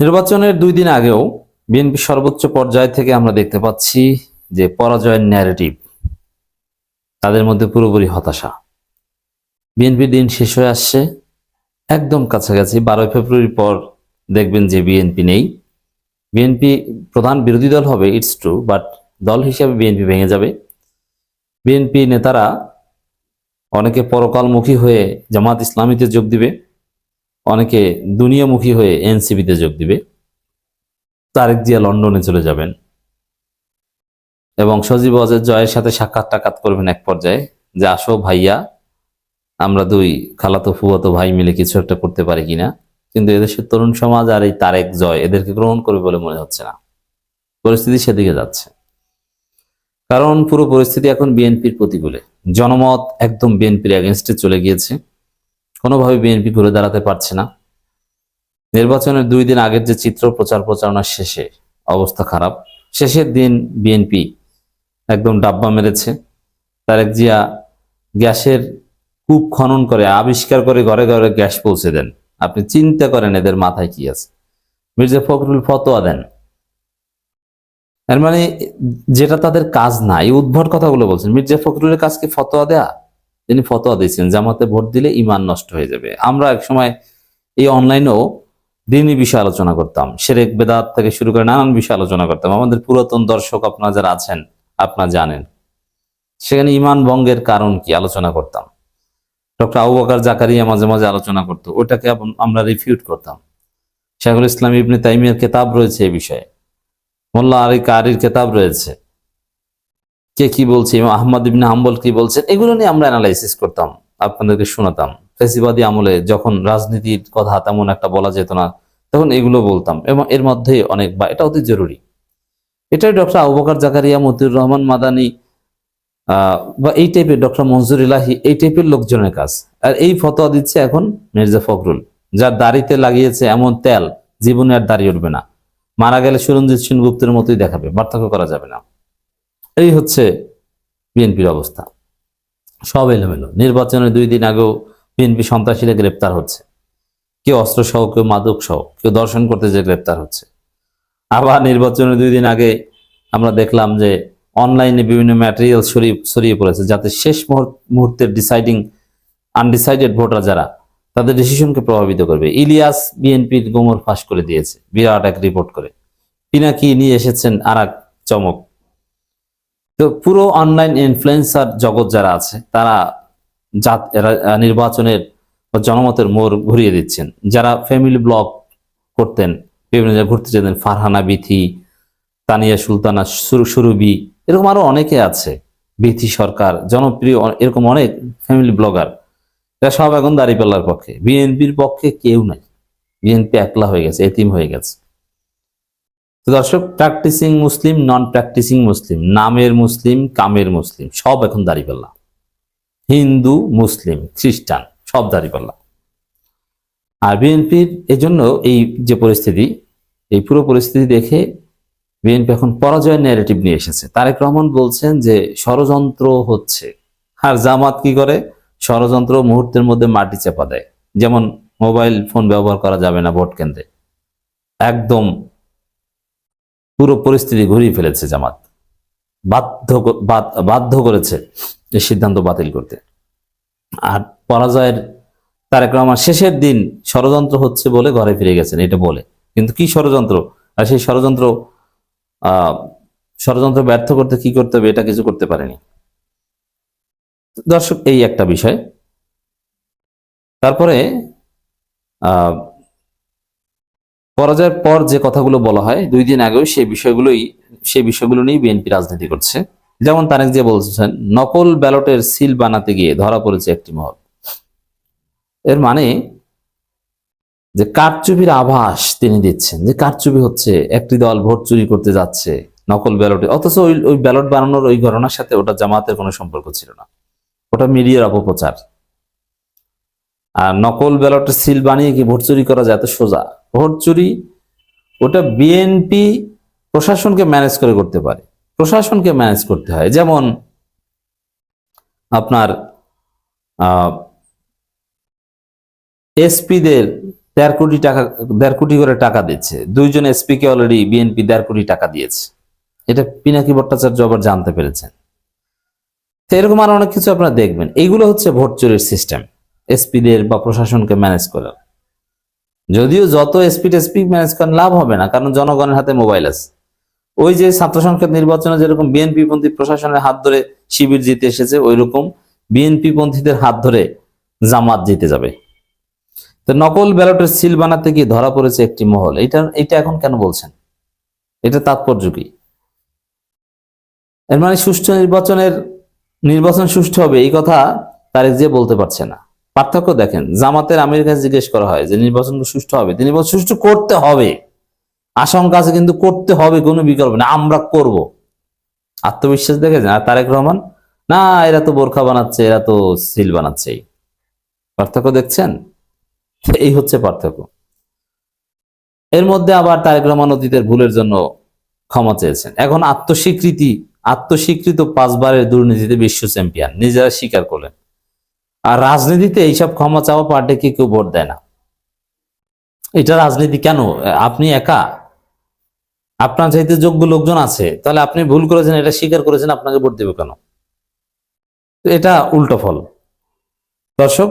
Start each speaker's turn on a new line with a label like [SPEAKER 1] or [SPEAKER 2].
[SPEAKER 1] নির্বাচনের 2 দিন আগেও বিএনপি সর্বোচ্চ পর্যায় থেকে আমরা দেখতে পাচ্ছি যে পরাজয়ের ন্যারেটিভ, তাদের মধ্যে পুরোপুরি হতাশা। বিএনপির দিন শেষ হয়ে আসছে, একদম কাছাকাছি। 12 ফেব্রুয়ারির পর দেখবেন যে বিএনপি নেই। বিএনপি প্রধান বিরোধী দল হবে, ইটস ট্রু, বাট দল হিসাবে বিএনপি ভেঙে যাবে। বিএনপি নেতারা অনেকে পরকালমুখী হয়ে জামাত ইসলামীতে যোগ দিবে, অনেকে দুনিয়ামুখী হয়ে এনসিপিতে যোগ দিবে। তারেক জিয়া লন্ডনে চলে যাবেন এবং সজীব ওয়াজেদ জয়ের সাথে সাক্ষাৎ করবেন এক পর্যায়ে, যে আসো ভাইয়া, আমরা দুই খালাতো ফুয়াতো ভাই মিলে কিছু একটা করতে পারি কিনা। কিন্তু এদেশের তরুণ সমাজ আর এই তারেক জয় এদেরকে গ্রহণ করবে বলে মনে হচ্ছে না। পরিস্থিতি সেদিকে যাচ্ছে, কারণ পুরো পরিস্থিতি এখন বিএনপির প্রতিকূলে। জনমত একদম বিএনপির এগেনস্টে চলে গিয়েছে, কোনোভাবে বিএনপি ঘুরে দাঁড়াতে পারছে না। নির্বাচনের 2 দিন আগের যে চিত্র, প্রচার প্রচারণার শেষে অবস্থা খারাপ। শেষের দিন বিএনপি একদম ডাব্বা মেরেছে। তারেক জিয়া গ্যাসের কূপ খনন করে আবিষ্কার করে ঘরে ঘরে গ্যাস পৌঁছে দেন। আপনি চিন্তা করেন এদের মাথায় কি আছে। মির্জা ফখরুল ফতোয়া দেন, এর মানে যেটা তাদের কাজ না, এই উদ্ভট কথাগুলো বলছেন। মির্জা ফখরুলের কাজ কি ফতোয়া দেয়া? তিনি ফতোয়া দিয়েছেন জামাতে ভোট দিলে ইমান নষ্ট হয়ে যাবে। আমরা এক সময় এই অনলাইনেও দিনই বিষয় আলোচনা করতাম, শিরক বেদাত থেকে শুরু করে নানান বিষয় আলোচনা করতাম। আমাদের পুরাতন দর্শক আপনারা যারা আছেন আপনারা জানেন, সেখানে ইমান ভঙ্গের কারণ কি আলোচনা করতাম। ডক্টর আবু বকর জাকারিয়া মাঝে মাঝে আলোচনা করতো, ওটাকে আমরা রিফিউট করতাম। শেখুল ইসলাম ইবনে তাইমিয়ার কিতাব রয়েছে এই বিষয়ে, মোল্লা আলী কারির কিতাব রয়েছে, কে কি বলছে, ইমাম আহমদ ইবনে হাম্বল কি বলছেন, এগুলো নিয়ে আমরা অ্যানালাইসিস করতাম, আপনাদেরকে শোনাতাম। ফেসিবাদী আমলে যখন রাজনীতির কথা তেমন একটা বলা যেত না, তখন এগুলো বলতাম। এবং এর মধ্যে অনেক, বা এটা অতি জরুরি, এটাই ডক্টর আবু বকর জাকারিয়া, মতিউর রহমান মাদানী বা এই টাইপের, ডক্টর মনজুর ইলাহি, এই টাইপের লোকজনের কাজ। আর এই ফতোয়া দিচ্ছে এখন মির্জা ফখরুল, যার দাড়িতে লাগিয়েছে এমন তেল জীবনে আর দাড়ি উঠবে না, মারা গেলে সুরঞ্জিত সেনগুপ্তের মতোই দেখাবে, পার্থক্য করা যাবে না। এই হচ্ছে বিএনপির অবস্থা, সব এলোমেলো। নির্বাচনের 2 দিন আগেও বিএনপি সন্ত্রাসীরা গ্রেপ্তার হচ্ছে, কেউ অস্ত্র সহ, কেউ মাদক সহ, কেউ দর্শন করতে যে গ্রেপ্তার হচ্ছে। আবার নির্বাচনের 2 দিন আগে আমরা দেখলাম যে অনলাইনে বিভিন্ন ম্যাটেরিয়াল ছড়িয়ে পড়েছে, যাতে শেষ মুহূর্তের আনডিসাইডেড ভোটার যারা, তাদের ডিসিশনকে প্রভাবিত করবে। ইলিয়াস বিএনপির গোমর ফাঁস করে দিয়েছে বিরাট এক রিপোর্ট করে, পিনাকি নিয়ে এসেছেন আর এক চমক। তো পুরো অনলাইন ইনফ্লুয়েন্সার জগৎ যারা আছে, তারা নির্বাচনের জনমতের মোড় ঘুরিয়ে দিচ্ছেন। যারা ফ্যামিলি ব্লগ করতেন, বিভিন্ন জায়গায় ঘুরতে যেতেন, ফারহানা বিথি, তানিয়া সুলতানা সুরুবি, এরকম আরো অনেকে আছে, বিথি সরকার, জনপ্রিয় এরকম অনেক ফ্যামিলি ব্লগার, এরা সব এখন দাঁড়িপাল্লার পক্ষে। বিএনপির পক্ষে কেউ নাই, বিএনপি একলা হয়ে গেছে, এতিম হয়ে গেছে। তো দর্শক, প্র্যাকটিসিং মুসলিম, নন প্র্যাকটিসিং মুসলিম, নামের মুসলিম, কামের মুসলিম, সব এখন দাঁড়িপাল্লা। হিন্দু, মুসলিম, খ্রিস্টান, সব দাঁড়িপাল্লা। আর বিএনপির এজন্য এই যে পরিস্থিতি, এই পুরো পরিস্থিতি দেখে বিএনপি এখন পরাজয়ের ন্যারেটিভ নিয়ে এসেছে। তারেক রহমান বলছেন যে ষড়যন্ত্র হচ্ছে, আর জামাত কি করে? ষড়যন্ত্র মুহূর্তের মধ্যে মাটি চাপা দেয়। যেমন মোবাইল ফোন ব্যবহার করা যাবে না ভোট কেন্দ্রে, একদম পুরো পরিস্থিতি ঘুরিয়ে ফেলেছে জামাত, বাধ্য করেছে এই সিদ্ধান্ত বাতিল করতে। আর পরাজয়ের তারেক রহমান শেষের দিন ষড়যন্ত্র হচ্ছে বলে ঘরে ফিরে গেছেন, এটা বলে। কিন্তু কি ষড়যন্ত্র, আর সেই ষড়যন্ত্র ব্যর্থ করতে কি করতে হবে, এটা কিছু করতে পারেনি। দর্শক, এই একটা বিষয়। তারপরে পরাজয়ের পর যে কথাগুলো বলা হয় 2 দিন আগেও, সেই বিষয়গুলো নিয়ে বিএনপি রাজনীতি করছে। যেমন তারেক জিয়া বলছেন, নকল ব্যালটের সিল বানাতে গিয়ে ধরা পড়েছে একটি মহল। এর মানে যে কারচুপির আভাস তিনি দিচ্ছেন, যে কারচুপি হচ্ছে, একটি দল ভোট চুরি করতে যাচ্ছে নকল ব্যালটে, অথচ ওই ব্যালট বানানোর ওই ঘটনার সাথে ওটা জামাতের কোনো সম্পর্ক ছিল না, ওটা মিডিয়ার অপপ্রচার। আর নকল ব্যালটের সিল বানিয়ে কি ভোট চুরি করা যায়? এত সোজা ভোট চুরি, ওটা বিএনপি প্রশাসনকে ম্যানেজ করতে পারে, প্রশাসনকে ম্যানেজ করতে হয়। যেমন আপনার এসপিদের 1.5 কোটি টাকা, 1.5 কোটি করে টাকা দিচ্ছে। 2জন এসপি কে অলরেডি বিএনপি 1.5 কোটি টাকা দিয়েছে। এটা পিনাকি ভট্টাচার্য আবার জানতে পেরেছেন। তো এরকম আরো অনেক কিছু আপনারা দেখবেন। এইগুলো হচ্ছে ভোট চুরির সিস্টেম, এসপিদের বা প্রশাসনকে ম্যানেজ করার। যদিও যত এসপি ম্যানেজ করেন লাভ হবে না, কারণ জনগণের হাতে মোবাইল আছে। ওই যে ছাত্র সংসদ নির্বাচনে যেরকম বিএনপি পন্থী প্রশাসনের হাত ধরে শিবির জিতে এসেছে, ওই রকম বিএনপি পন্থীদের হাত ধরে জামাত জিতে যাবে। তো নকল ব্যালটের সিল বানাতে গিয়ে ধরা পড়েছে একটি মহল। এটা এখন কেন বলছেন? এটা তাৎপর্য কি? এর মানে সুষ্ঠু নির্বাচন সুষ্ঠু হবে এই কথা তারেক জিয়া বলতে পারছে না। পার্থক্য দেখেন, জামাতের আমিরের কাছে জিজ্ঞেস করা হয় যে নির্বাচন সুষ্ঠু হবে, তিনি বলছেন সুষ্ঠু করতে হবে, আশঙ্কা আছে কিন্তু করতে হবে, কোনো বিকল্প না, আমরা করব। আত্মবিশ্বাস দেখেছেন? আর তারেক রহমান, না এরা তো বোরখা বানাচ্ছে, এরা তো সিল বানাচ্ছে। পার্থক্য দেখছেন? এই হচ্ছে পার্থক্য। এর মধ্যে আবার তারেক রহমান অতীতের ভুলের জন্য ক্ষমা চেয়েছেন। এখন আত্মস্বীকৃত 5বারের দুর্নীতিতে বিশ্ব চ্যাম্পিয়ন নিজেরা স্বীকার করলেন। আর রাজনীতিতে এইসব ক্ষমা চাওয়া পার্টিকে কেউ ভোট দেয় না। এটা রাজনীতি কেন? আপনি একা? আপনার চাইতে যোগ্য লোকজন আছে, তাহলে আপনি ভুল করেছেন, এটা স্বীকার করেছেন, আপনাকে ভোট দেবে কেন? এটা উল্টো ফল। দর্শক,